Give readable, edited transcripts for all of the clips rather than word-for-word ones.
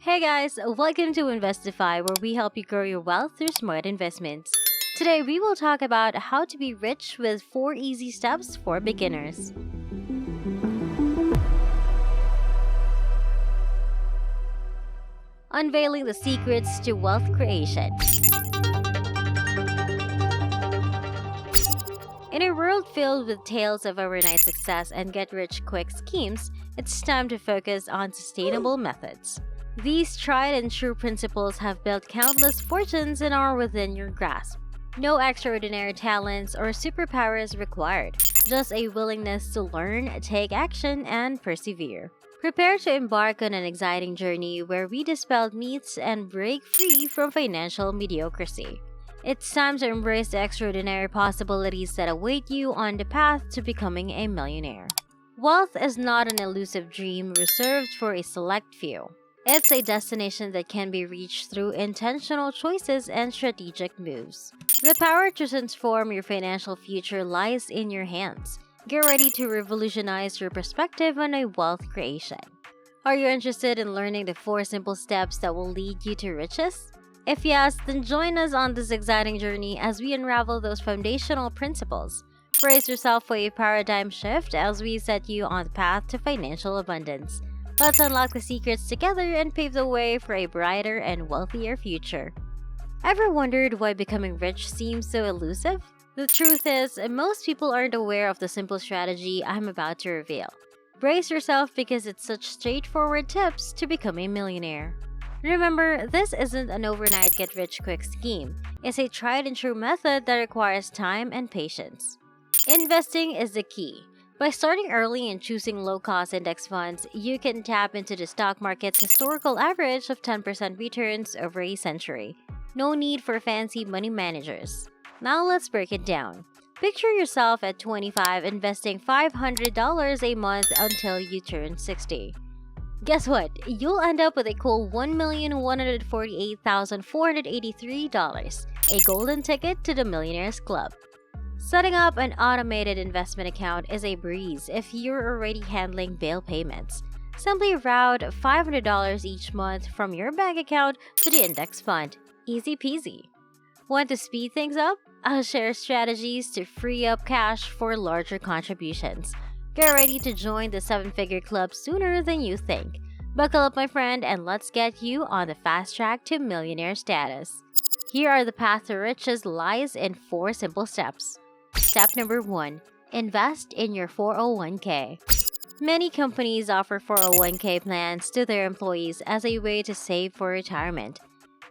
Hey guys, welcome to Investify, where we help you grow your wealth through smart investments. Today, we will talk about how to be rich with 4 easy steps for beginners. Unveiling the secrets to wealth creation. In a world filled with tales of overnight success and get rich quick schemes, it's time to focus on sustainable methods. These tried and true principles have built countless fortunes and are within your grasp. No extraordinary talents or superpowers required, just a willingness to learn, take action, and persevere. Prepare to embark on an exciting journey where we dispel myths and break free from financial mediocrity. It's time to embrace the extraordinary possibilities that await you on the path to becoming a millionaire. Wealth is not an elusive dream reserved for a select few. It's a destination that can be reached through intentional choices and strategic moves. The power to transform your financial future lies in your hands. Get ready to revolutionize your perspective on a wealth creation. Are you interested in learning the 4 simple steps that will lead you to riches? If yes, then join us on this exciting journey as we unravel those foundational principles. Brace yourself for a paradigm shift as we set you on the path to financial abundance. Let's unlock the secrets together and pave the way for a brighter and wealthier future. Ever wondered why becoming rich seems so elusive? The truth is, most people aren't aware of the simple strategy I'm about to reveal. Brace yourself because it's such straightforward tips to become a millionaire. Remember, this isn't an overnight get-rich-quick scheme. It's a tried-and-true method that requires time and patience. Investing is the key. By starting early and choosing low-cost index funds, you can tap into the stock market's historical average of 10% returns over a century. No need for fancy money managers. Now let's break it down. Picture yourself at 25 investing $500 a month until you turn 60. Guess what? You'll end up with a cool $1,148,483, a golden ticket to the Millionaires Club. Setting up an automated investment account is a breeze if you're already handling bill payments. Simply route $500 each month from your bank account to the index fund. Easy peasy. Want to speed things up? I'll share strategies to free up cash for larger contributions. Get ready to join the 7-figure club sooner than you think. Buckle up, my friend, and let's get you on the fast track to millionaire status. Here are the path to riches lies in 4 simple steps. Step number 1. Invest in your 401k. Many companies offer 401k plans to their employees as a way to save for retirement.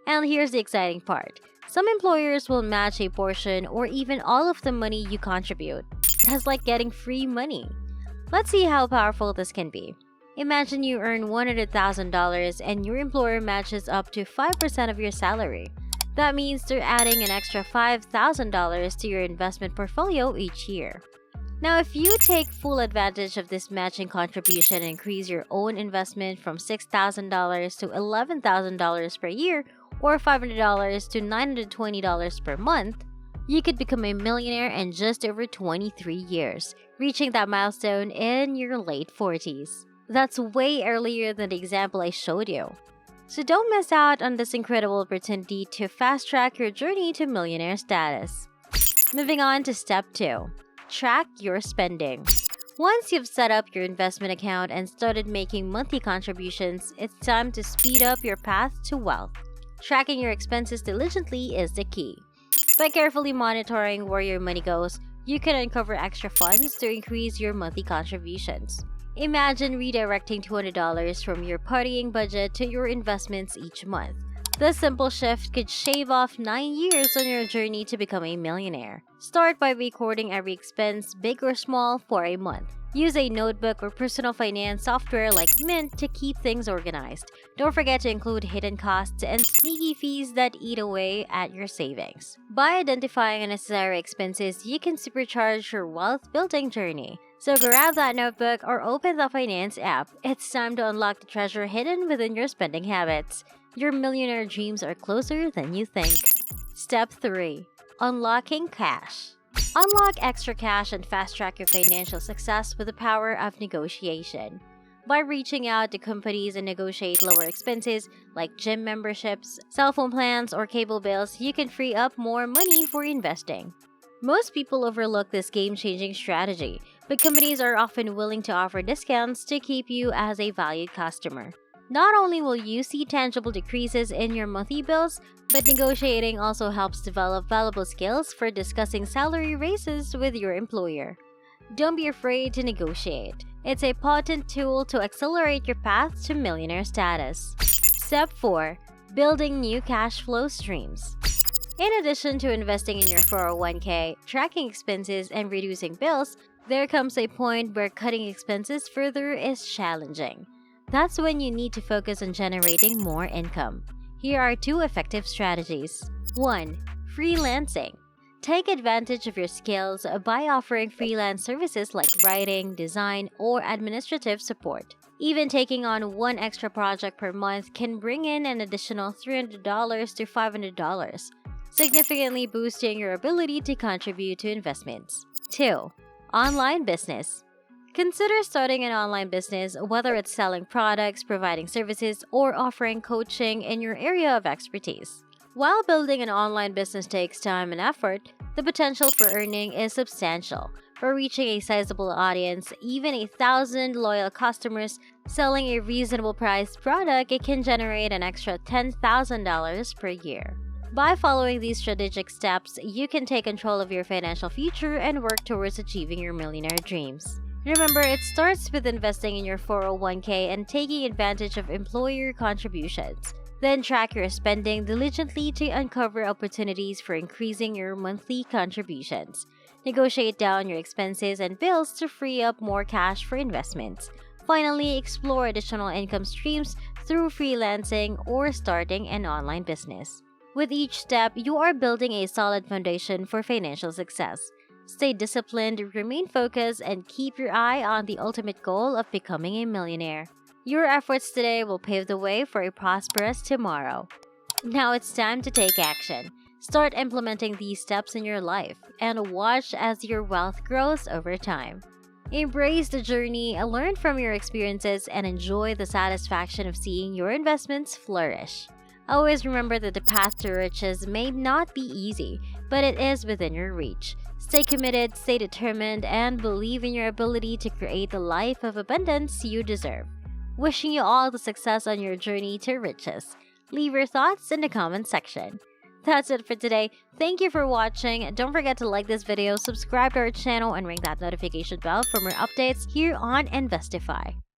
And here's the exciting part. Some employers will match a portion or even all of the money you contribute. That's like getting free money. Let's see how powerful this can be. Imagine you earn $100,000 and your employer matches up to 5% of your salary. That means they're adding an extra $5,000 to your investment portfolio each year. Now, if you take full advantage of this matching contribution and increase your own investment from $6,000 to $11,000 per year or $500 to $920 per month, you could become a millionaire in just over 23 years, reaching that milestone in your late 40s. That's way earlier than the example I showed you. So don't miss out on this incredible opportunity to fast-track your journey to millionaire status. Moving on to step 2. Track your spending. Once you've set up your investment account and started making monthly contributions, it's time to speed up your path to wealth. Tracking your expenses diligently is the key. By carefully monitoring where your money goes, you can uncover extra funds to increase your monthly contributions. Imagine redirecting $200 from your partying budget to your investments each month. This simple shift could shave off 9 years on your journey to become a millionaire. Start by recording every expense, big or small, for a month. Use a notebook or personal finance software like Mint to keep things organized. Don't forget to include hidden costs and sneaky fees that eat away at your savings. By identifying unnecessary expenses, you can supercharge your wealth-building journey. So grab that notebook or open the finance app. It's time to unlock the treasure hidden within your spending habits. Your millionaire dreams are closer than you think. Step 3. Unlocking cash. Unlock extra cash and fast-track your financial success with the power of negotiation. By reaching out to companies and negotiate lower expenses like gym memberships, cell phone plans, or cable bills, you can free up more money for investing. Most people overlook this game-changing strategy, but companies are often willing to offer discounts to keep you as a valued customer. Not only will you see tangible decreases in your monthly bills, but negotiating also helps develop valuable skills for discussing salary raises with your employer. Don't be afraid to negotiate. It's a potent tool to accelerate your path to millionaire status. Step 4. Building new cash flow streams. In addition to investing in your 401k, tracking expenses, and reducing bills, there comes a point where cutting expenses further is challenging. That's when you need to focus on generating more income. Here are 2 effective strategies. 1. Freelancing. Take advantage of your skills by offering freelance services like writing, design, or administrative support. Even taking on one extra project per month can bring in an additional $300 to $500, significantly boosting your ability to contribute to investments. 2. Online business. Consider starting an online business, whether it's selling products, providing services, or offering coaching in your area of expertise. While building an online business takes time and effort, the potential for earning is substantial. For reaching a sizable audience, even 1,000 loyal customers selling a reasonable priced product, it can generate an extra $10,000 per year. By following these strategic steps, you can take control of your financial future and work towards achieving your millionaire dreams. Remember, it starts with investing in your 401k and taking advantage of employer contributions. Then track your spending diligently to uncover opportunities for increasing your monthly contributions. Negotiate down your expenses and bills to free up more cash for investments. Finally, explore additional income streams through freelancing or starting an online business. With each step, you are building a solid foundation for financial success. Stay disciplined, remain focused, and keep your eye on the ultimate goal of becoming a millionaire. Your efforts today will pave the way for a prosperous tomorrow. Now it's time to take action. Start implementing these steps in your life and watch as your wealth grows over time. Embrace the journey, learn from your experiences, and enjoy the satisfaction of seeing your investments flourish. Always remember that the path to riches may not be easy, but it is within your reach. Stay committed, stay determined, and believe in your ability to create the life of abundance you deserve. Wishing you all the success on your journey to riches. Leave your thoughts in the comment section. That's it for today. Thank you for watching. Don't forget to like this video, subscribe to our channel, and ring that notification bell for more updates here on Investify.